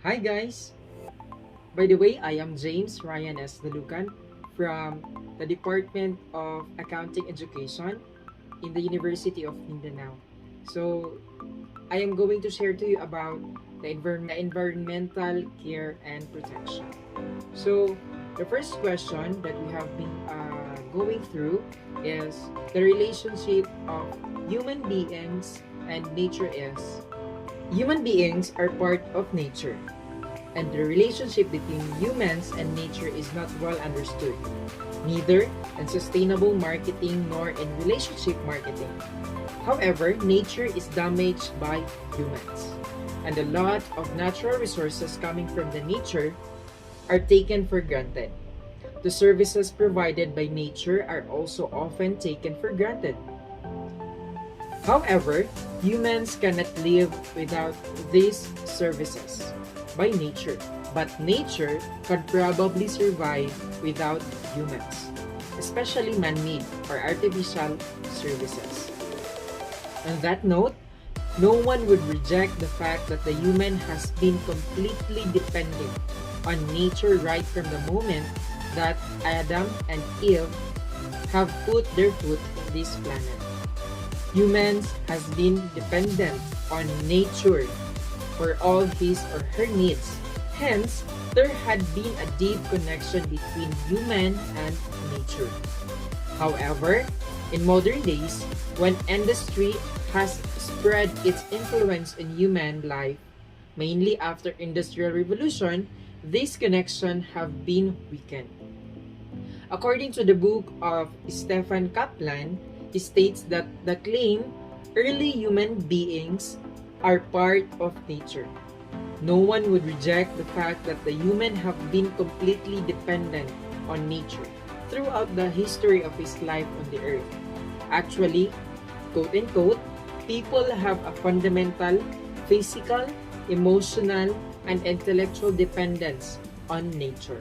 Hi guys! By the way, I am James Ryan S. Dalucan from the Department of Accounting Education in the University of Mindanao. So, I am going to share to you about the environmental care and protection. So, the first question that we have been going through is the relationship of human beings and nature is. Human beings are part of nature, and the relationship between humans and nature is not well understood, neither in sustainable marketing nor in relationship marketing. However, nature is damaged by humans, and a lot of natural resources coming from the nature are taken for granted. The services provided by nature are also often taken for granted. However, humans cannot live without these services by nature, but nature could probably survive without humans, especially man-made or artificial services. On that note, no one would reject the fact that the human has been completely dependent on nature right from the moment that Adam and Eve have put their foot in this planet. Humans has been dependent on nature for all his or her needs. Hence, there had been a deep connection between human and nature. However, in modern days, when industry has spread its influence in human life, mainly after Industrial Revolution, this connection have been weakened. According to the book of Stefan Kaplan, he states that the claim early human beings are part of nature. No one would reject the fact that the human have been completely dependent on nature throughout the history of his life on the earth. Actually, quote unquote, people have a fundamental physical, emotional, and intellectual dependence on nature.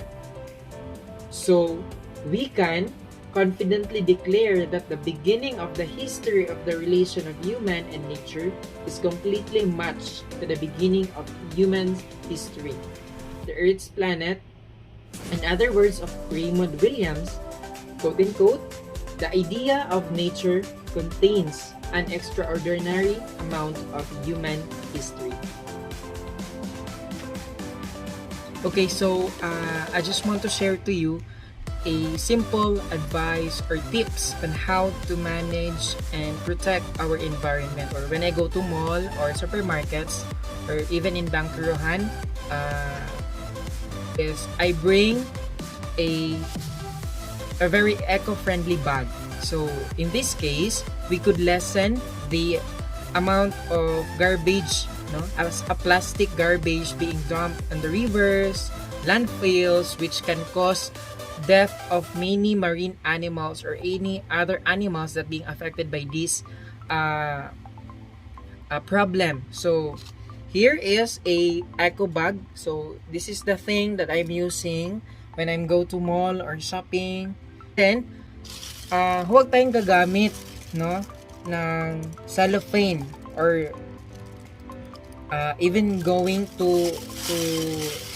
So, we can confidently declare that the beginning of the history of the relation of human and nature is completely matched to the beginning of human history. The Earth's planet, in other words of Raymond Williams, quote unquote, the idea of nature contains an extraordinary amount of human history. Okay, so I just want to share to you a simple advice or tips on how to manage and protect our environment. Or when I go to mall or supermarkets or even in Bangkuruhan, is I bring a very eco-friendly bag. So in this case, we could lessen the amount of garbage, as a plastic garbage being dumped on the rivers, landfills, which can cause death of many marine animals or any other animals that being affected by this problem. So here is a eco bag. So this is the thing that I'm using when I'm go to mall or shopping. Then huwag tayong gagamit ng cellophane or even going to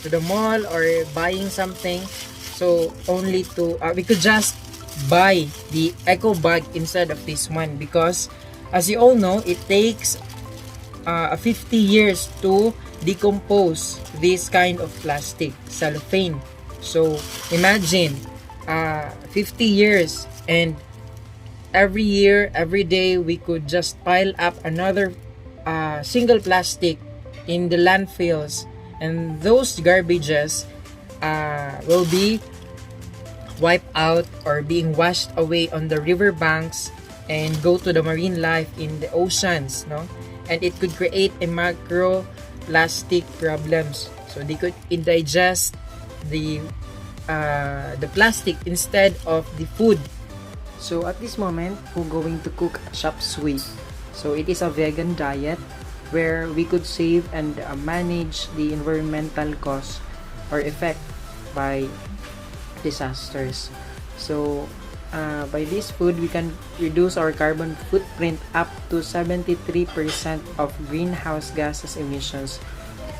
the mall or buying something. So only to we could just buy the eco bag instead of this one, because as you all know, it takes 50 years to decompose this kind of plastic, cellophane. So imagine 50 years, and every year, every day, we could just pile up another single plastic in the landfills, and those garbages will be wiped out or being washed away on the river banks and go to the marine life in the oceans, and it could create a microplastic problems. So they could indigest the plastic instead of the food. So at this moment, we're going to cook chop suey. So it is a vegan diet where we could save and manage the environmental cost or effect by disasters. So by this food, we can reduce our carbon footprint up to 73% of greenhouse gases emissions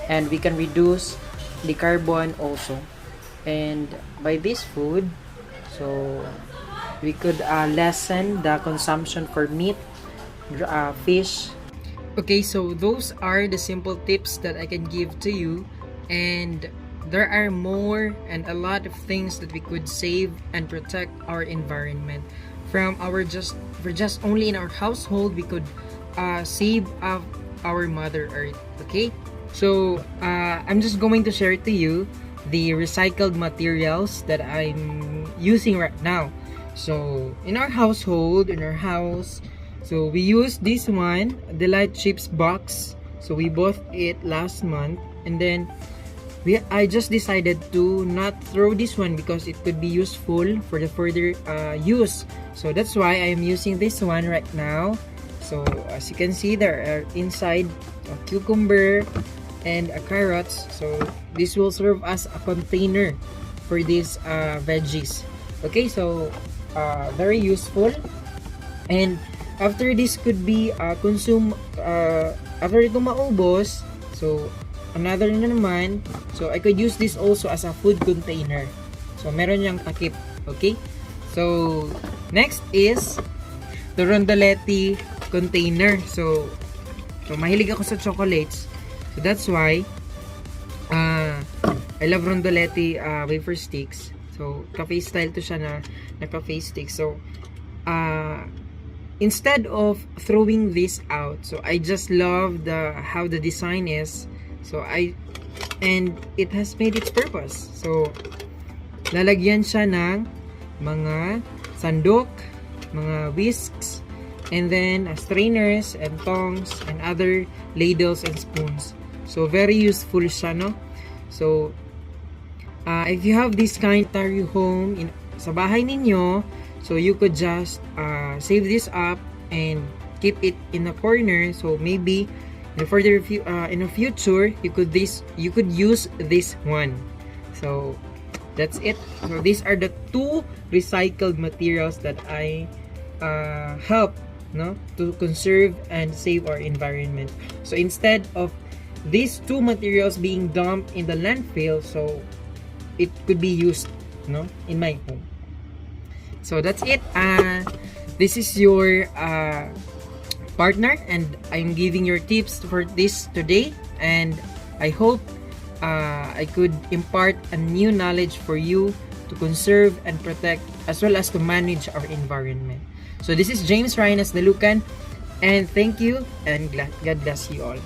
and we can reduce the carbon also. And by this food, so we could lessen the consumption for meat, fish. Okay, so those are the simple tips that I can give to you, and there are more and a lot of things that we could save and protect our environment from our just only in our household we could save our Mother Earth. Okay, so I'm just going to share to you the recycled materials that I'm using right now. So in our household, in our house, so we use this one, the light chips box. So we bought it last month, and then I just decided to not throw this one because it could be useful for the further use. So that's why I am using this one right now. So as you can see, there are inside a cucumber and a carrots. So this will serve as a container for these veggies. Okay, so very useful. And after this could be consumed, after ito maubos, so another na naman, so I could use this also as a food container. So meron niyang takip. Okay, so next is the rondoletti container. So mahilig ako sa chocolates, so that's why I love rondoletti wafer sticks. So cafe style to siya na cafe sticks. So instead of throwing this out, so I just love how the design is. So and it has made its purpose. So lalagyan siya ng mga sandok, mga whisks, and then strainers and tongs and other ladles and spoons. So very useful siya, no? So if you have this kind of home sa bahay ninyo, so you could just save this up and keep it in a corner. So maybe in the future you could use this one. So that's it. So these are the two recycled materials that I help to conserve and save our environment. So instead of these two materials being dumped in the landfill, so it could be used in my home. So that's it. This is your partner, and I'm giving your tips for this today, and I hope I could impart a new knowledge for you to conserve and protect as well as to manage our environment. So this is James Ryan as Dalucan, and thank you, and God bless you all.